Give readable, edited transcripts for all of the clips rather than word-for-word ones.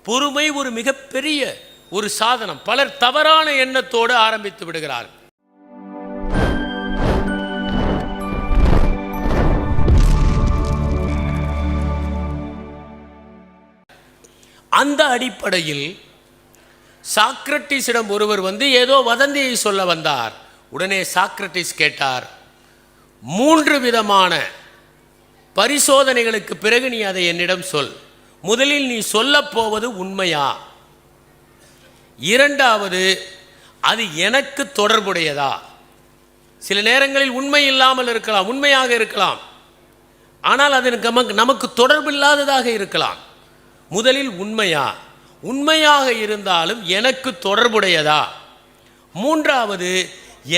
பொறுமை ஒரு மிகப்பெரிய ஒரு சாதனம். பலர் தவறான எண்ணத்தோடு ஆரம்பித்து விடுகிறார்கள். அந்த அடிப்படையில் சாக்ரட்டிஸிடம் ஒருவர் ஏதோ வதந்தியை சொல்ல வந்தார். உடனே சாக்ரட்டிஸ் கேட்டார், 3 விதமான பரிசோதனைகளுக்கு பிறகு நீ அதை என்னிடம் சொல். முதலில் நீ சொல்லப் போவது உண்மையா? இரண்டாவது, அது எனக்கு தொடர்புடையதா? சில நேரங்களில் உண்மை இல்லாமல் இருக்கலாம், உண்மையாக இருக்கலாம், ஆனால் அது நமக்கு தொடர்பில்லாததாக இருக்கலாம். முதலில் உண்மையா? உண்மையாக இருந்தாலும் எனக்கு தொடர்புடையதா? மூன்றாவது,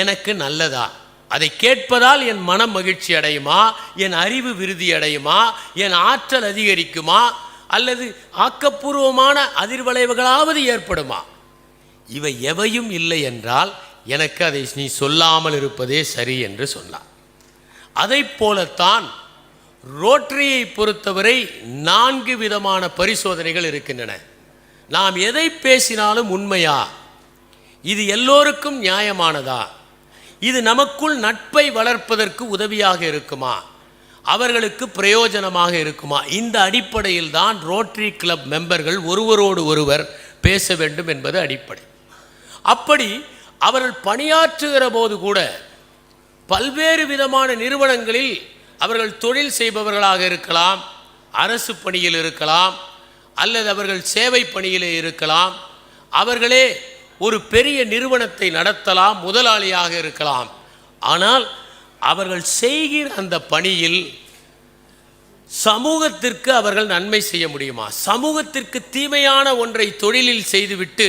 எனக்கு நல்லதா? அதை கேட்பதால் என் மனம் மகிழ்ச்சி அடையுமா? என் அறிவு விருத்தி அடையுமா? என் ஆற்றல் அதிகரிக்குமா? அல்லது ஆக்கப்பூர்வமான அதிர்வளைவுகளாவது ஏற்படுமா? இவை எவையும் இல்லை என்றால் எனக்கு அதை நீ சொல்லாமல் இருப்பதே சரி என்று சொன்னார். அதை போலத்தான் ரோட்டரியை பொறுத்தவரை 4 விதமான பரிசோதனைகள் இருக்கின்றன. நாம் எதை பேசினாலும் உண்மையா? இது எல்லோருக்கும் நியாயமானதா? இது நமக்குள் நட்பை வளர்ப்பதற்கு உதவியாக இருக்குமா? அவர்களுக்கு பிரயோஜனமாக இருக்குமா? இந்த அடிப்படையில் தான் ரோட்டரி கிளப் மெம்பர்கள் ஒருவரோடு ஒருவர் பேச வேண்டும் என்பது அடிப்படை. அப்படி அவர்கள் பணியாற்றுகிற போது கூட பல்வேறு விதமான நிறுவனங்களில் அவர்கள் தொழில் செய்பவர்களாக இருக்கலாம், அரசு பணியில் இருக்கலாம், அல்லது அவர்கள் சேவை பணியிலே இருக்கலாம், அவர்களே ஒரு பெரிய நிறுவனத்தை நடத்தலாம், முதலாளியாக இருக்கலாம். ஆனால் அவர்கள் செய்கிற அந்த பணியில் சமூகத்திற்கு அவர்கள் நன்மை செய்ய முடியுமா? சமூகத்திற்கு தீமையான ஒன்றை தொழிலில் செய்துவிட்டு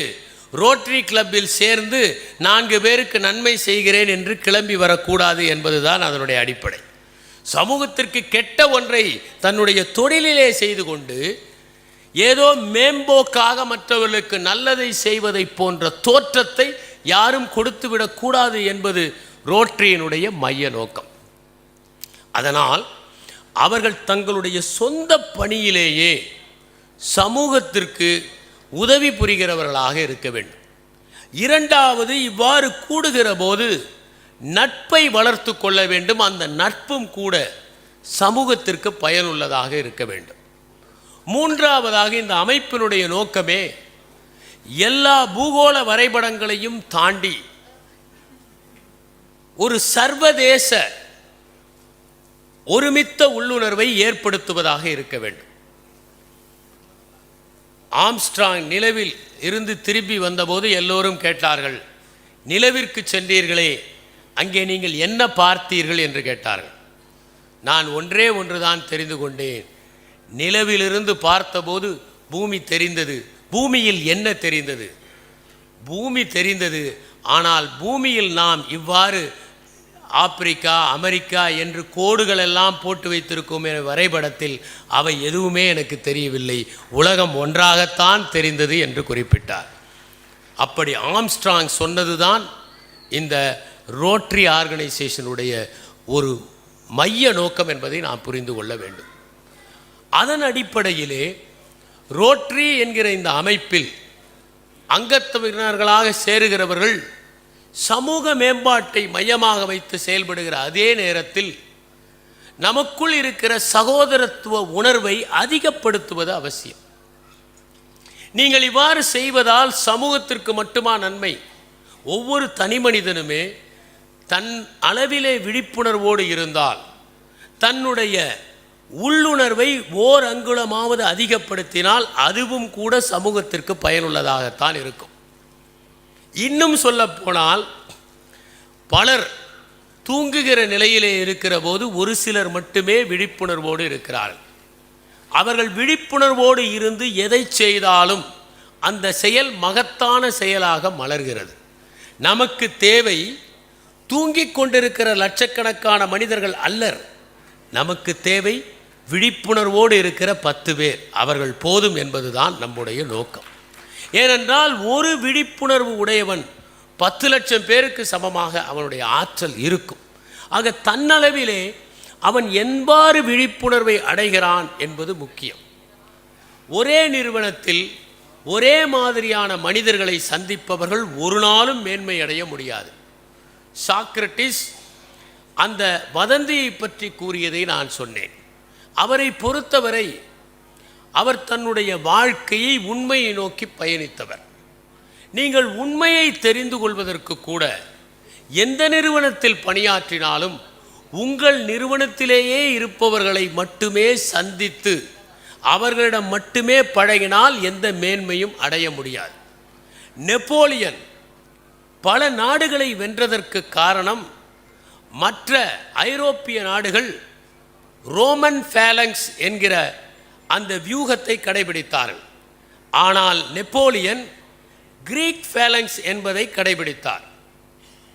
ரோட்டரி கிளப்பில் சேர்ந்து 4 பேருக்கு நன்மை செய்கிறேன் என்று கிளம்பி வரக்கூடாது என்பதுதான் அதனுடைய அடிப்படை. சமூகத்திற்கு கெட்ட ஒன்றை தன்னுடைய தொழிலிலே செய்து கொண்டு ஏதோ மேம்போக்காக மற்றவர்களுக்கு நல்லதை செய்வதை போன்ற தோற்றத்தை யாரும் கொடுத்துவிடக்கூடாது என்பது ரோட்டரியினுடைய மைய நோக்கம். அதனால் அவர்கள் தங்களுடைய சொந்த பணியிலேயே சமூகத்திற்கு உதவி புரிகிறவர்களாக இருக்க வேண்டும். இரண்டாவது, இவ்வாறு கூடுகிற போது நட்பை வளர்த்து கொள்ள வேண்டும். அந்த நட்பும் கூட சமூகத்திற்கு பயனுள்ளதாக இருக்க வேண்டும். மூன்றாவதாக, இந்த அமைப்பினுடைய நோக்கமே எல்லா பூகோள வரைபடங்களையும் தாண்டி ஒரு சர்வதேச ஒருமித்த உள்ளுணர்வை ஏற்படுத்துவதாக இருக்க வேண்டும். ஆம்ஸ்ட்ராங் நிலவில் இருந்து திரும்பி வந்தபோது எல்லோரும் கேட்டார்கள், நிலவிற்கு சென்றீர்களே, அங்கே நீங்கள் என்ன பார்த்தீர்கள் என்று கேட்டார்கள். நான் ஒன்றே ஒன்றுதான் தெரிந்து கொண்டேன். நிலவிலிருந்து பார்த்தபோது பூமி தெரிந்தது. பூமியில் என்ன தெரிந்தது? பூமி தெரிந்தது. ஆனால் பூமியில் நாம் இவ்வாறு ஆப்பிரிக்கா, அமெரிக்கா என்று கோடுகள் எல்லாம் போட்டு வைத்திருக்கோம் என வரைபடத்தில் அவை எதுவுமே எனக்கு தெரியவில்லை. உலகம் ஒன்றாகத்தான் தெரிந்தது என்று குறிப்பிட்டார். அப்படி ஆம்ஸ்ட்ராங் சொன்னதுதான் இந்த ரோட்டரி ஆர்கனைசேஷனுடைய ஒரு மைய நோக்கம் என்பதை நாம் புரிந்து கொள்ள வேண்டும். அதன் அடிப்படையிலே ரோட்டரி என்கிற இந்த அமைப்பில் அங்கத்தினர்களாக சேருகிறவர்கள் சமூக மேம்பாட்டை மையமாக வைத்து செயல்படுகிற அதே நேரத்தில் நமக்குள் இருக்கிற சகோதரத்துவ உணர்வை அதிகப்படுத்துவது அவசியம். நீங்கள் இவ்வாறு செய்வதால் சமூகத்திற்கு மட்டுமா நன்மை? ஒவ்வொரு தனி மனிதனுமே தன் அளவிலே விழிப்புணர்வோடு இருந்தால், தன்னுடைய உள்ளுணர்வை ஓர் அங்குலமாவது அதிகப்படுத்தினால் அதுவும் கூட சமூகத்திற்கு பயனுள்ளதாகத்தான் இருக்கும். இன்னும் சொல்ல போனால், பலர் தூங்குகிற நிலையிலே இருக்கிற போது ஒரு சிலர் மட்டுமே விழிப்புணர்வோடு இருக்கிறார்கள். அவர்கள் விழிப்புணர்வோடு இருந்து எதை செய்தாலும் அந்த செயல் மகத்தான செயலாக மலர்கிறது. நமக்கு தேவை தூங்கிக் கொண்டிருக்கிற லட்சக்கணக்கான மனிதர்கள் அல்லர். நமக்கு தேவை விழிப்புணர்வோடு இருக்கிற 10 பேர். அவர்கள் போதும் என்பதுதான் நம்முடைய நோக்கம். ஏனென்றால் ஒரு விழிப்புணர்வு உடையவன் 10 லட்சம் பேருக்கு சமமாக அவனுடைய ஆற்றல் இருக்கும். ஆக தன்னளவிலே அவன் எவ்வாறு விழிப்புணர்வை அடைகிறான் என்பது முக்கியம். ஒரே நிறுவனத்தில் ஒரே மாதிரியான மனிதர்களை சந்திப்பவர்கள் ஒரு நாளும் மேன்மை அடைய முடியாது. சாக்ரட்டிஸ் அந்த வதந்தியை பற்றி கூறியதை நான் சொன்னேன். அவரை பொறுத்தவரை அவர் தன்னுடைய வாழ்க்கையை உண்மையை நோக்கி பயணித்தவர். நீங்கள் உண்மையை தெரிந்து கொள்வதற்கு கூட எந்த நிறுவனத்தில் பணியாற்றினாலும் உங்கள் நிறுவனத்திலேயே இருப்பவர்களை மட்டுமே சந்தித்து அவர்களிடம் மட்டுமே பழகினால் எந்த மேன்மையும் அடைய முடியாது. நெப்போலியன் பல நாடுகளை வென்றதற்கு காரணம் மற்ற ஐரோப்பிய நாடுகள் ரோமன் ஃபேலங்ஸ் என்கிற அந்த வியூகத்தை கடைபிடித்தார்கள். ஆனால் நெப்போலியன் கிரீக் ஃபேலங்ஸ் என்பதை கடைபிடித்தார்.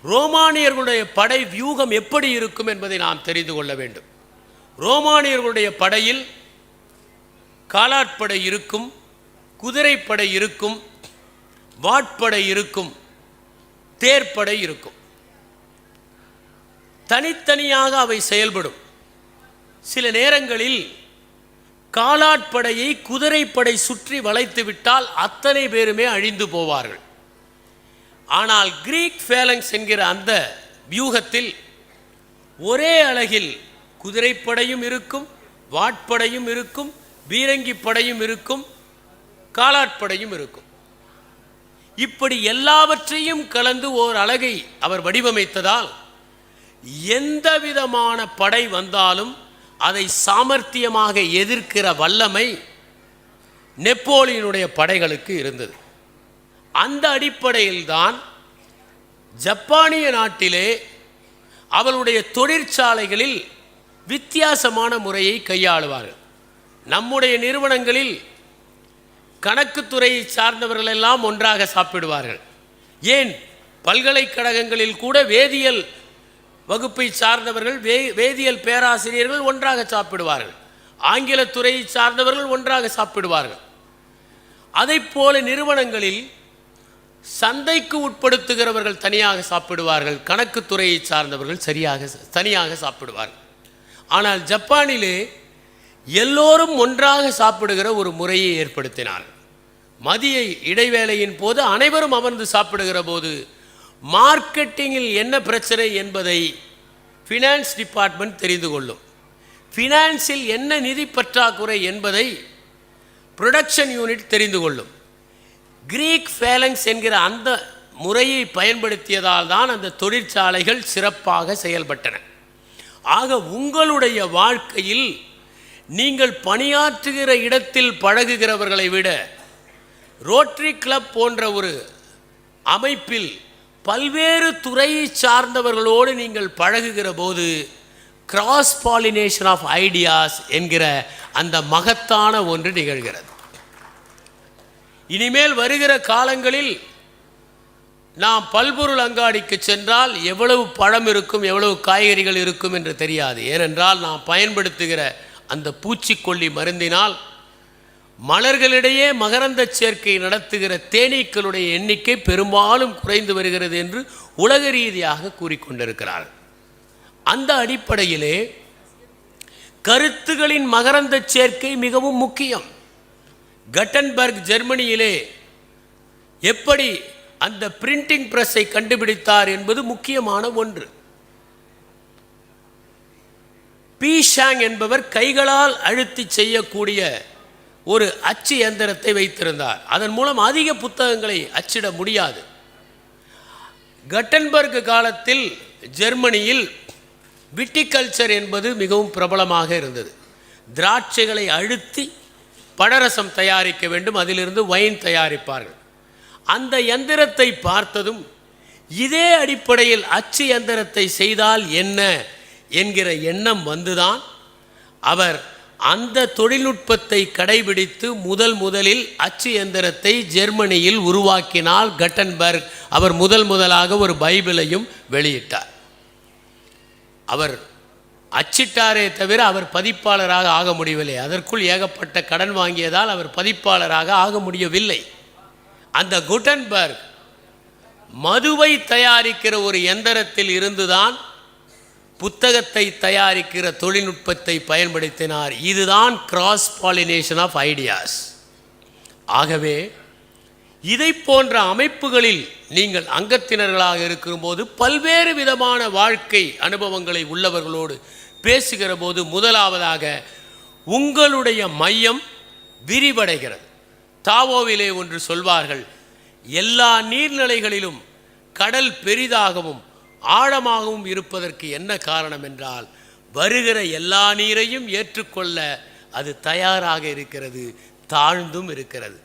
ரோமானியர்களுடைய படை வியூகம் எப்படி இருக்கும் என்பதை நாம் தெரிந்து கொள்ள வேண்டும். ரோமானியர்களுடைய படையில் காலாட்படை இருக்கும், குதிரைப்படை இருக்கும், வாட்படை இருக்கும், தேர்ப்படை இருக்கும். தனித்தனியாக அவை செயல்படும். சில நேரங்களில் காலாட்படையை குதிரைப்படை சுற்றி வளைத்து விட்டால் அத்தனை பேருமே அழிந்து போவார்கள். ஆனால் கிரீக் ஃபேலங்ஸ் என்கிற அந்த வியூகத்தில் ஒரே அலகில் குதிரைப்படையும் இருக்கும், வாட்படையும் இருக்கும், பீரங்கி படையும் இருக்கும், காலாட்படையும் இருக்கும். இப்படி எல்லாவற்றையும் கலந்து ஓர் அலகை அவர் வடிவமைத்ததால் எந்த விதமான படை வந்தாலும் அதை சாமர்த்தியமாக எதிர்க்கிற வல்லமை நெப்போலியனுடைய படைகளுக்கு இருந்தது. அந்த அடிப்படையில்தான் ஜப்பானிய நாட்டிலே அவளுடைய தொழிற்சாலைகளில் வித்தியாசமான முறையை கையாளுவார்கள். நம்முடைய நிறுவனங்களில் கணக்குத்துறையை சார்ந்தவர்கள் எல்லாம் ஒன்றாக சாப்பிடுவார்கள். ஏன் பல்கலைக்கழகங்களில் கூட வேதியியல் வகுப்பை சார்ந்தவர்கள், வேதியியல் பேராசிரியர்கள் ஒன்றாக சாப்பிடுவார்கள். ஆங்கிலத்துறையை சார்ந்தவர்கள் ஒன்றாக சாப்பிடுவார்கள். அதைப்போல நிறுவனங்களில் சந்தைக்கு உட்படுத்துகிறவர்கள் தனியாக சாப்பிடுவார்கள், கணக்குத்துறையை சார்ந்தவர்கள் தனியாக சாப்பிடுவார்கள். ஆனால் ஜப்பானிலே எல்லோரும் ஒன்றாக சாப்பிடுகிற ஒரு முறையை ஏற்படுத்தினார்கள். மதிய இடைவேளையின் போது அனைவரும் அமர்ந்து சாப்பிடுகிற போது மார்க்கெட்டிங்கில் என்ன பிரச்சனை என்பதை ஃபினான்ஸ் டிபார்ட்மெண்ட் தெரிந்து கொள்ளும். ஃபினான்ஸில் என்ன நிதி பற்றாக்குறை என்பதை ப்ரொடக்ஷன் யூனிட் தெரிந்து கொள்ளும். கிரீக் ஃபேலங்ஸ் என்கிற அந்த முறையை பயன்படுத்தியதால் தான் அந்த தொழிற்சாலைகள் சிறப்பாக செயல்பட்டன. ஆக உங்களுடைய வாழ்க்கையில் நீங்கள் பணியாற்றுகிற இடத்தில் பழகுகிறவர்களை விட ரோட்டரி கிளப் போன்ற ஒரு அமைப்பில் பல்வேறு துறையை சார்ந்தவர்களோடு நீங்கள் பழகுகிற போது கிராஸ் பாலினேஷன் ஆஃப் ஐடியாஸ் என்கிற அந்த மகத்தான ஒன்று நிகழ்கிறது. இனிமேல் வருகிற காலங்களில் நாம் பல்பொருள் அங்காடிக்கு சென்றால் எவ்வளவு பழம் இருக்கும், எவ்வளவு காய்கறிகள் இருக்கும் என்று தெரியாது. ஏனென்றால் நாம் பயன்படுத்துகிற அந்த பூச்சிக்கொல்லி மருந்தினால் மலர்களிடையே மகரந்த சேர்க்கை நடத்துகிற தேனீக்களுடைய எண்ணிக்கை பெரும்பாலும் குறைந்து வருகிறது என்று உலக ரீதியாக கூறிக்கொண்டிருக்கிறார்கள். அந்த அடிப்படையிலே கருத்துகளின் மகரந்த சேர்க்கை மிகவும் முக்கியம். கட்டன்பர்க் ஜெர்மனியிலே எப்படி அந்த பிரிண்டிங் பிரஸ்ஸை கண்டுபிடித்தார் என்பது முக்கியமான ஒன்று. பி ஷாங் என்பவர் கைகளால் அழுத்தி செய்யக்கூடிய ஒரு அச்சு இயந்திரத்தை வைத்திருந்தார். அதன் மூலம் அதிக புத்தகங்களை அச்சிட முடியாது. கட்டன்பர்க் காலத்தில் ஜெர்மனியில் விட்டிகல்ச்சர் என்பது மிகவும் பிரபலமாக இருந்தது. திராட்சைகளை அழுத்தி பழரசம் தயாரிக்க வேண்டும், அதிலிருந்து வைன் தயாரிப்பார்கள். அந்த யந்திரத்தை பார்த்ததும் இதே அடிப்படையில் அச்சு யந்திரத்தை செய்தால் என்ன என்கிற எண்ணம் வந்துதான் அவர் அந்த தொழில்நுட்பத்தை கடைபிடித்து முதலில் அச்சு எந்திரத்தை ஜெர்மனியில் உருவாக்கினால் கட்டன்பர்க். அவர் முதலாக ஒரு பைபிளையும் வெளியிட்டார். அவர் அச்சிட்டாரே தவிர அவர் பதிப்பாளராக ஆக முடியவில்லை. அதற்குள் ஏகப்பட்ட கடன் வாங்கியதால் அவர் பதிப்பாளராக ஆக முடியவில்லை. அந்த குட்டன்பர்க் மதுவை தயாரிக்கிற ஒரு எந்திரத்தில் இருந்துதான் புத்தகத்தை தயாரிக்கிற தொழில்நுட்பத்தை பயன்படுத்தினார். இதுதான் கிராஸ் பாலினேஷன் ஆஃப் ஐடியாஸ். ஆகவே இதை போன்ற அமைப்புகளில் நீங்கள் அங்கத்தினர்களாக இருக்கும்போது பல்வேறு விதமான வாழ்க்கை அனுபவங்களை உள்ளவர்களோடு பேசுகிற போது முதலாவதாக உங்களுடைய மையம் விரிவடைகிறது. தாவோவிலே ஒன்று சொல்வார்கள், எல்லா நீர்நிலைகளிலும் கடல் பெரிதாகவும் ஆழமாகவும் இருப்பதற்கு என்ன காரணம் என்றால், வருகிற எல்லா நீரையும் ஏற்றுக்கொள்ள அது தயாராக இருக்கிறது, தாழ்ந்தும் இருக்கிறது.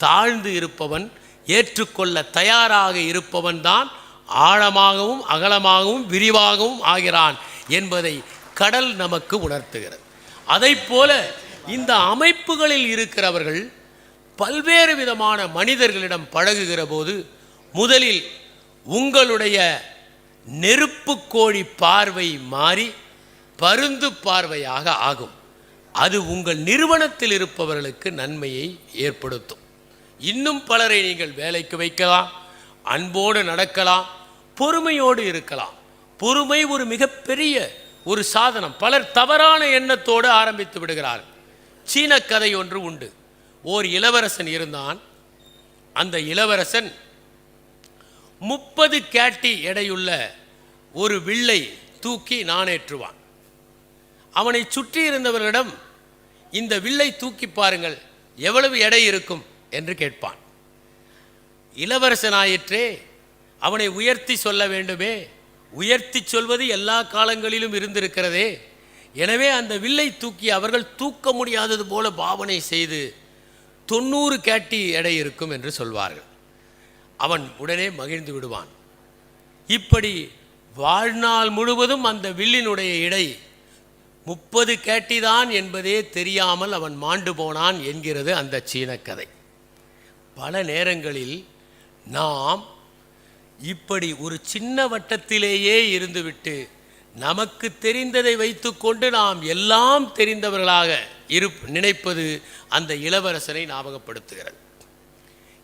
தாழ்ந்து இருப்பவன், ஏற்றுக்கொள்ள தயாராக இருப்பவன் தான் ஆழமாகவும் அகலமாகவும் விரிவாகவும் ஆகிறான் என்பதை கடல் நமக்கு உணர்த்துகிறது. அதைப்போல இந்த அமைப்புகளில் இருக்கிறவர்கள் பல்வேறு விதமான மனிதர்களிடம் பழகுகிற போது முதலில் உங்களுடைய நெருப்பு கோழி பார்வை மாறி பருந்து பார்வையாக ஆகும். அது உங்கள் நிறுவனத்தில் இருப்பவர்களுக்கு நன்மையை ஏற்படுத்தும். இன்னும் பலரை நீங்கள் வேலைக்கு வைக்கலாம், அன்போடு நடக்கலாம், பொறுமையோடு இருக்கலாம். பொறுமை ஒரு மிகப்பெரிய ஒரு சாதனம். பலர் தவறான எண்ணத்தோடு ஆரம்பித்து விடுகிறார்கள். சீன கதை ஒன்று உண்டு. ஓர் இளவரசன் இருந்தான். அந்த இளவரசன் 30 கேட்டி எடையுள்ள ஒரு வில்லை தூக்கி நாணேற்றுவான். அவனை சுற்றி இருந்தவர்களிடம், இந்த வில்லை தூக்கி பாருங்கள், எவ்வளவு எடை இருக்கும் என்று கேட்பான். இளவரசனாயிற்றே, அவனை உயர்த்தி சொல்ல வேண்டுமே, உயர்த்தி சொல்வது எல்லா காலங்களிலும் இருந்திருக்கிறதே. எனவே அந்த வில்லை தூக்கி அவர்கள் தூக்க முடியாதது போல பாவனை செய்து 90 கேட்டி எடை இருக்கும் என்று சொல்வார்கள். அவன் உடனே மகிழ்ந்து விடுவான். இப்படி வாழ்நாள் முழுவதும் அந்த வில்லினுடைய எடை 30 கேட்டி தான் என்பதே தெரியாமல் அவன் மாண்டு போனான் என்கிறது அந்த சீன கதை. பல நேரங்களில் நாம் இப்படி ஒரு சின்ன வட்டத்திலேயே இருந்துவிட்டு நமக்கு தெரிந்ததை வைத்துக்கொண்டு நாம் எல்லாம் தெரிந்தவர்களாக நினைப்பது அந்த இளவரசனை ஞாபகப்படுத்துகிறது.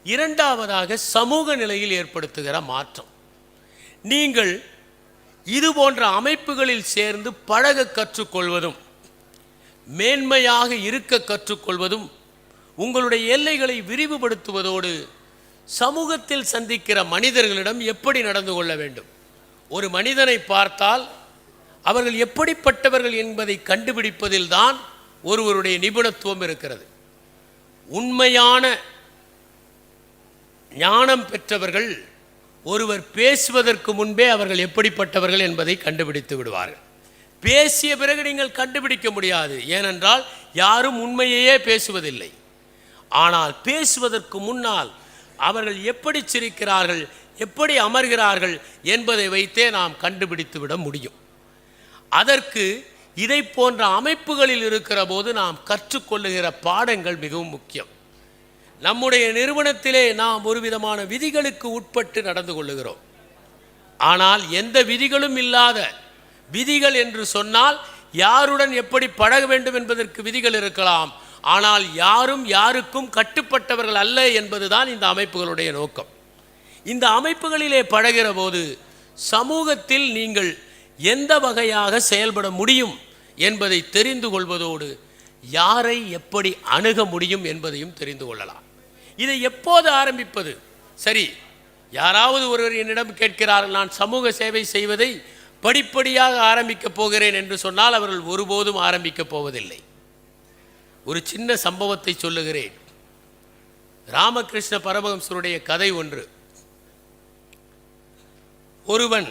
இரண்டாவதாக சமூக நிலையில் ஏற்படுத்துகிற மாற்றம். நீங்கள் இது போன்ற அமைப்புகளில் சேர்ந்து பழக கற்றுக்கொள்வதும் மேன்மையாக இருக்க கற்றுக்கொள்வதும் உங்களுடைய எல்லைகளை விரிவுபடுத்துவதோடு சமூகத்தில் சந்திக்கிற மனிதர்களிடம் எப்படி நடந்து கொள்ள வேண்டும், ஒரு மனிதனை பார்த்தால் அவர்கள் எப்படிப்பட்டவர்கள் என்பதை கண்டுபிடிப்பதில் தான் ஒருவருடைய நிபுணத்துவம் இருக்கிறது. உண்மையான ஞானம் பெற்றவர்கள் ஒருவர் பேசுவதற்கு முன்பே அவர்கள் எப்படிப்பட்டவர்கள் என்பதை கண்டுபிடித்து விடுவார்கள். பேசிய பிறகு நீங்கள் கண்டுபிடிக்க முடியாது, ஏனென்றால் யாரும் உண்மையையே பேசுவதில்லை. ஆனால் பேசுவதற்கு முன்னால் அவர்கள் எப்படி சிரிக்கிறார்கள், எப்படி அமர்கிறார்கள் என்பதை வைத்தே நாம் கண்டுபிடித்து விட முடியும். அதற்கு இதை போன்ற அமைப்புகளில் இருக்கிற போது நாம் கற்றுக்கொள்ளுகிற பாடங்கள் மிகவும் முக்கியம். நம்முடைய நிறுவனத்திலே நாம் ஒரு விதமான விதிகளுக்கு உட்பட்டு நடந்து கொள்ளுகிறோம். ஆனால் எந்த விதிகளும் இல்லாத, விதிகள் என்று சொன்னால் யாருடன் எப்படி பழக வேண்டும் என்பதற்கு விதிகள் இருக்கலாம், ஆனால் யாரும் யாருக்கும் கட்டுப்பட்டவர்கள் அல்ல என்பதுதான் இந்த அமைப்புகளுடைய நோக்கம். இந்த அமைப்புகளிலே பழகிற போது சமூகத்தில் நீங்கள் எந்த வகையாக செயல்பட முடியும் என்பதை தெரிந்து கொள்வதோடு யாரை எப்படி அணுக முடியும் என்பதையும் தெரிந்து கொள்ளலாம். இதை எப்போது ஆரம்பிப்பது? சரி, யாராவது ஒருவர் என்னிடம் கேட்கிறார்கள், நான் சமூக சேவை செய்வதை படிப்படியாக ஆரம்பிக்கப் போகிறேன் என்று சொன்னால் அவர்கள் ஒருபோதும் ஆரம்பிக்கப் போவதில்லை. ஒரு சின்ன சம்பவத்தை சொல்லுகிறேன். ராமகிருஷ்ண பரமஹம்சருடைய கதை ஒன்று. ஒருவன்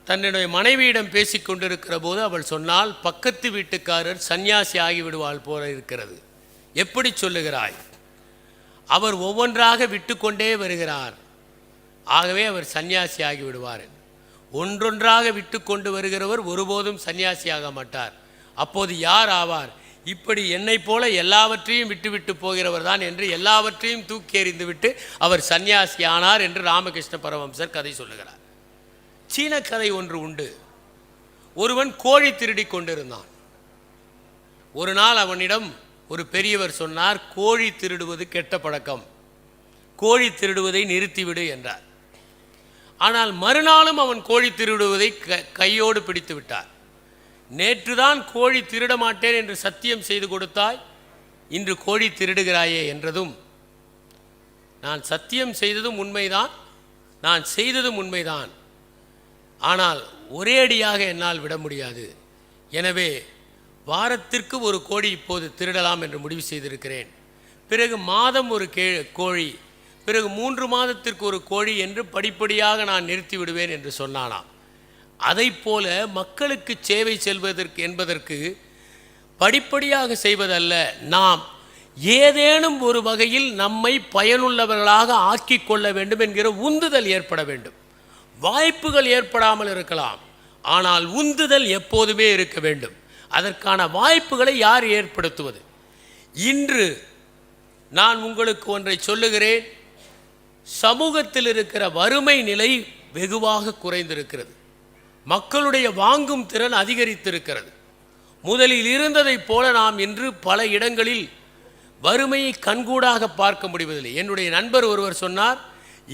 தன்னுடைய மனைவியிடம் பேசிக்கொண்டிருக்கிற போது அவள் சொன்னால், பக்கத்து வீட்டுக்காரர் சன்னியாசி ஆகிவிடுவாள் போல இருக்கிறது, எப்படி சொல்லுகிறாய்? அவர் ஒவ்வொன்றாக விட்டு கொண்டே வருகிறார், ஆகவே அவர் சன்னியாசி ஆகிவிடுவார். ஒன்றொன்றாக விட்டு கொண்டு வருகிறவர் ஒருபோதும் சன்னியாசியாக மாட்டார். அப்போது யார் ஆவார்? இப்படி என்னை போல எல்லாவற்றையும் விட்டுவிட்டு போகிறவர் தான் என்று எல்லாவற்றையும் தூக்கி எறிந்து விட்டு அவர் சன்னியாசி ஆனார் என்று ராமகிருஷ்ண பரமஹம்சர் கதை சொல்லுகிறார். சீன கதை ஒன்று உண்டு. ஒருவன் கோழி திருடி கொண்டிருந்தான். ஒரு நாள் அவனிடம் ஒரு பெரியவர் சொன்னார், கோழி திருடுவது கெட்ட பழக்கம், கோழி திருடுவதை நிறுத்திவிடு என்றார். ஆனால் மறுநாளும் அவன் கோழி திருடுவதை கையோடு பிடித்து விட்டார். நேற்றுதான் கோழி திருட மாட்டேன் என்று சத்தியம் செய்து கொடுத்தாய், இன்று கோழி திருடுகிறாயே என்றதும் நான் சத்தியம் செய்ததும் உண்மைதான், நான் செய்ததும் உண்மைதான். ஆனால் ஒரே அடியாக என்னால் விட முடியாது. எனவே வாரத்திற்கு ஒரு கோழி இப்போது திருடலாம் என்று முடிவு செய்திருக்கிறேன். பிறகு மாதம் ஒரு கோழி, பிறகு 3 மாதத்திற்கு ஒரு கோழி என்று படிப்படியாக நான் நிறுத்தி விடுவேன் என்று சொன்னானாம். அதைப்போல மக்களுக்கு சேவை என்பதற்கு படிப்படியாக செய்வதல்ல, நாம் ஏதேனும் ஒரு வகையில் நம்மை பயனுள்ளவர்களாக ஆக்கி கொள்ள வேண்டும் என்கிற உந்துதல் ஏற்பட வேண்டும். வாய்ப்புகள் ஏற்படாமல் இருக்கலாம், ஆனால் உந்துதல் எப்போதுமே இருக்க வேண்டும். அதற்கான வாய்ப்புகளை யார் ஏற்படுத்துவது? இன்று நான் உங்களுக்கு ஒன்றை சொல்லுகிறேன். சமூகத்தில் இருக்கிற வறுமை நிலை வெகுவாக குறைந்திருக்கிறது. மக்களுடைய வாங்கும் திறன் அதிகரித்திருக்கிறது. முதலில் இருந்ததைப் போல நாம் இன்று பல இடங்களில் வறுமையை கண்கூடாக பார்க்க முடிவதில்லை. என்னுடைய நண்பர் ஒருவர் சொன்னார்,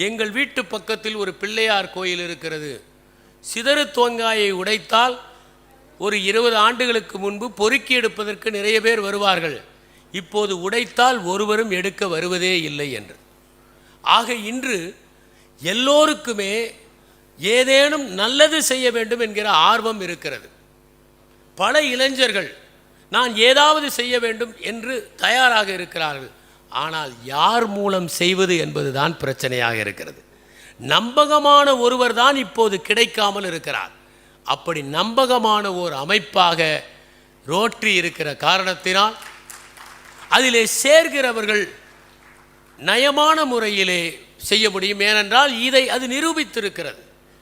எங்கள் வீட்டு பக்கத்தில் ஒரு பிள்ளையார் கோயில் இருக்கிறது. சிதறு தேங்காயை உடைத்தால் ஒரு 20 ஆண்டுகளுக்கு முன்பு பொறுக்கி எடுப்பதற்கு நிறைய பேர் வருவார்கள். இப்போது உடைத்தால் ஒருவரும் எடுக்க வருவதே இல்லை என்று. ஆக இன்று எல்லோருக்குமே ஏதேனும் நல்லது செய்ய வேண்டும் என்கிற ஆர்வம் இருக்கிறது. பல இளைஞர்கள் நான் ஏதாவது செய்ய வேண்டும் என்று தயாராக இருக்கிறார்கள். ஆனால் யார் மூலம் செய்வது என்பதுதான் பிரச்சனையாக இருக்கிறது. நம்பகமான ஒருவர் தான் இப்போது கிடைக்காமல் இருக்கிறார். அப்படி நம்பகமான ஒரு அமைப்பாக ரோட்டரி இருக்கிற காரணத்தினால் அதிலே சேர்கிறவர்கள் நயமான முறையிலே செய்ய முடியும். ஏனென்றால் அது நிரூபித்திருக்கிறது.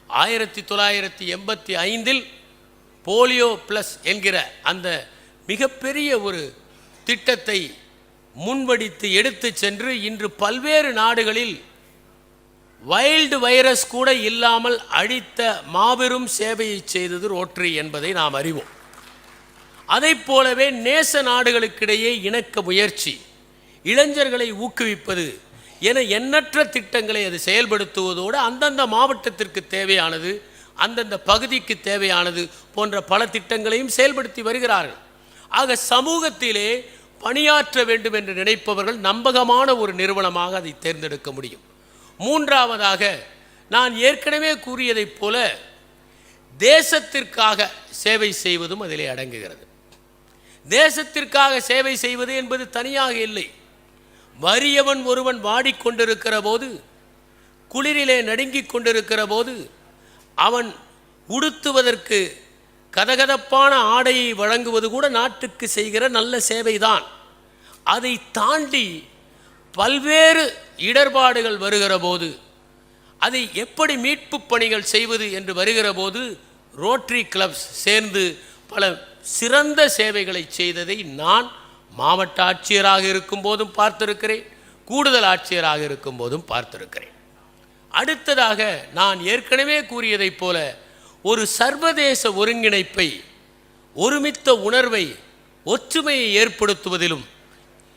1985 போலியோ பிளஸ் என்கிற அந்த மிகப்பெரிய ஒரு திட்டத்தை முன்வடித்து எடுத்து சென்று இன்று பல்வேறு நாடுகளில் வைல்டு வைரஸ் கூட இல்லாமல் அழித்த மாபெரும் சேவையை செய்தது ரோட்டரி என்பதை நாம் அறிவோம். அதை போலவே நேச நாடுகளுக்கிடையே இணக்க முயற்சி, இளைஞர்களை ஊக்குவிப்பது என எண்ணற்ற திட்டங்களை அது செயல்படுத்துவதோடு அந்தந்த மாவட்டத்திற்கு தேவையானது, அந்தந்த பகுதிக்கு தேவையானது போன்ற பல திட்டங்களையும் செயல்படுத்தி வருகிறார்கள். ஆக சமூகத்திலே பணியாற்ற வேண்டும் என்று நினைப்பவர்கள் நம்பகமான ஒரு நிறுவனமாக அதை தேர்ந்தெடுக்க முடியும். மூன்றாவதாக, நான் ஏற்கனவே கூறியதைப் போல தேசத்திற்காக சேவை செய்வதும் அதிலே அடங்குகிறது. தேசத்திற்காக சேவை செய்வது என்பது தனியாக இல்லை. வறியவன் ஒருவன் வாடிக்கொண்டிருக்கிற போது, குளிரிலே நடுங்கிக் கொண்டிருக்கிற போது, அவன் உடுத்துவதற்கு கதகதப்பான ஆடையை வழங்குவது கூட நாட்டுக்கு செய்கிற நல்ல சேவைதான். அதை தாண்டி பல்வேறு இடர்பாடுகள் வருகிற போது அதை எப்படி மீட்பு பணிகள் செய்வது என்று வருகிற போது ரோட்டரி கிளப்ஸ் சேர்ந்து பல சிறந்த சேவைகளை செய்ததை நான் மாவட்ட ஆட்சியராக இருக்கும் போதும் பார்த்திருக்கிறேன், கூடுதல் ஆட்சியராக இருக்கும் போதும் பார்த்திருக்கிறேன். அடுத்ததாக, நான் ஏற்கனவே கூறியதைப் போல ஒரு சர்வதேச ஒருங்கிணைப்பை, ஒருமித்த உணர்வை, ஒற்றுமையை ஏற்படுத்துவதிலும்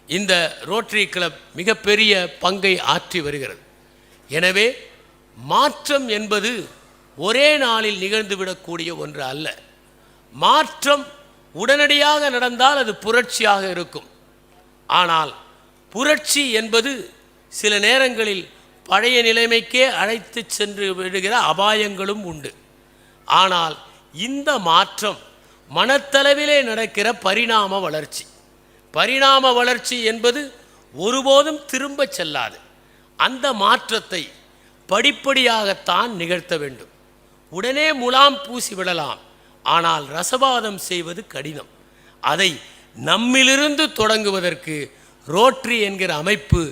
இந்த ரோட்டரி கிளப் மிகப்பெரிய பங்கை ஆற்றி வருகிறது. எனவே மாற்றம் என்பது ஒரே நாளில் நிகழ்ந்துவிடக்கூடிய ஒன்று அல்ல. மாற்றம் உடனடியாக நடந்தால் அது புரட்சியாக இருக்கும். ஆனால் புரட்சி என்பது சில நேரங்களில் பழைய நிலைமைக்கே அழைத்து சென்று விடுகிற அபாயங்களும் உண்டு. ஆனால் இந்த மாற்றம் மனத்தளவிலே நடக்கிற பரிணாம வளர்ச்சி. பரிணாம வளர்ச்சி என்பது ஒருபோதும் திரும்ப செல்லாது. அந்த மாற்றத்தை படிப்படியாகத்தான் நிகழ்த்த வேண்டும். உடனே முலாம் பூசி விடலாம், ஆனால் ரசவாதம் செய்வது கடினம். அதை நம்மிலிருந்து தொடங்குவதற்கு ரோட்டரி என்கிற அமைப்பு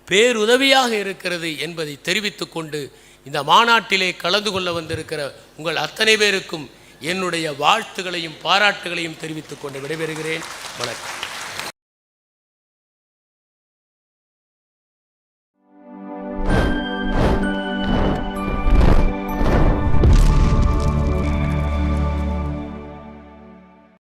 பேருதவியாக இருக்கிறது என்பதை தெரிவித்துக் கொண்டு இந்த மாநாட்டிலே கலந்து கொள்ள வந்திருக்கிற உங்கள் அத்தனை பேருக்கும் என்னுடைய வாழ்த்துக்களையும் பாராட்டுகளையும் தெரிவித்துக் கொண்டு விடைபெறுகிறேன். வணக்கம்.